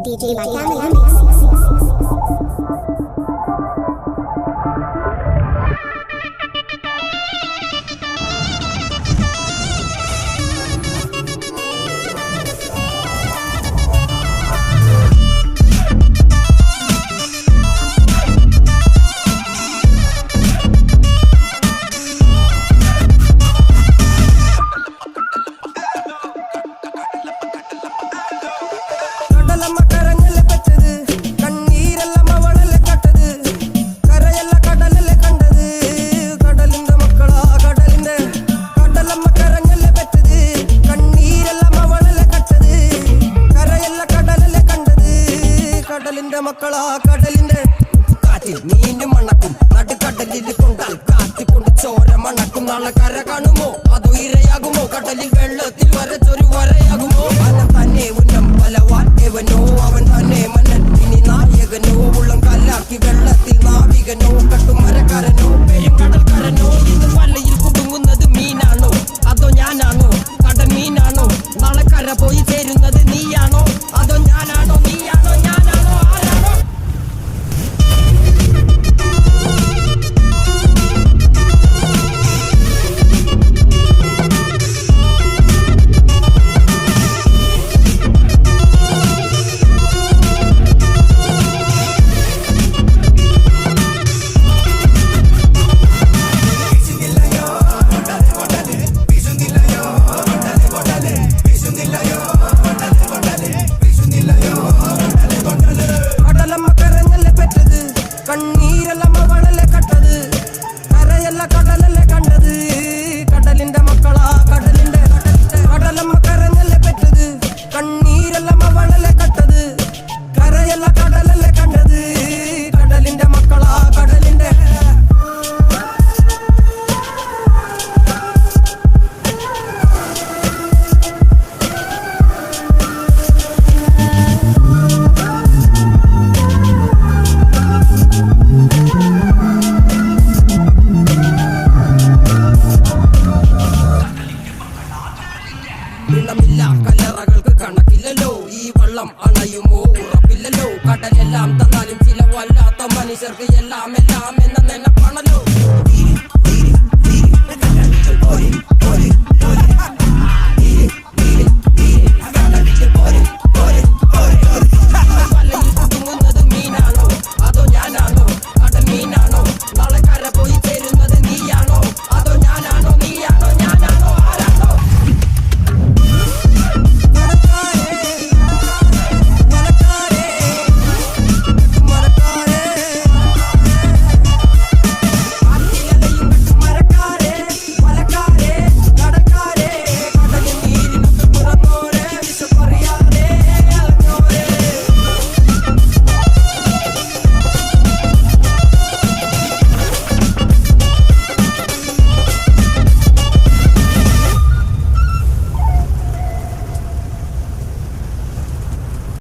DJ like I'm mix. മക്കളാ കടലിന്റെ കാറ്റിൽ മീന് മണക്കും നടുക്കടലിൽ കൊണ്ടാൽ കാറ്റിക്കൊണ്ട് ചോര മണക്കും നാളെ കര കാണുമോ അതോ ഇരയാകുമോ കടലിൽ വെള്ളത്തിൽ വരച്ചൊരു വരയാകുമോ അവൻ തന്നെ ഉന്നം ബലവാൻ എവനോ അവൻ തന്നെ മന്നൻ ഇനി നായകനോ ഉള്ളം കല്ലാക്കി വെള്ളത്തിൽ നാവികനോ കട്ടുമരക്കാരനോ പെരുങ്കടൽക്കാരനോ ഇന്ന് വലയിൽ കുടുങ്ങുന്നത് മീനാണോ അതോ ഞാനാണോ കടൽ മീനാണോ നാളെ കര പോയി ചേരുന്നത് നീയാണോ അതോ ഞാനാണോ നീയാണോ ഞാനാണോ കണ്ണീരെല്ലാം അവളല്ലേ കട്ടത് കരയല്ല കടലല്ലേ കണ്ടത് കടലിന്റെ മക്കളാ കടലിന്റെ കടലമ്മ കരഞ്ഞല്ലേ പെറ്റത് കണ്ണീരെല്ലാം അവളല്ലേ കട്ടത് കരയല്ല കടലല്ലേ കണ്ടത് കടലിന്റെ മക്കളാ കടലിന്റെ കല്ലറകൾക്ക് കണക്കില്ലല്ലോ ഈ വള്ളം അണയുമോ ഉറപ്പില്ലല്ലോ കടലെല്ലാം തന്നാലും ചില വല്ലാത്ത മനുഷ്യർക്ക് എല്ലാം എല്ലാം എന്ന നെനപ്പാണല്ലോ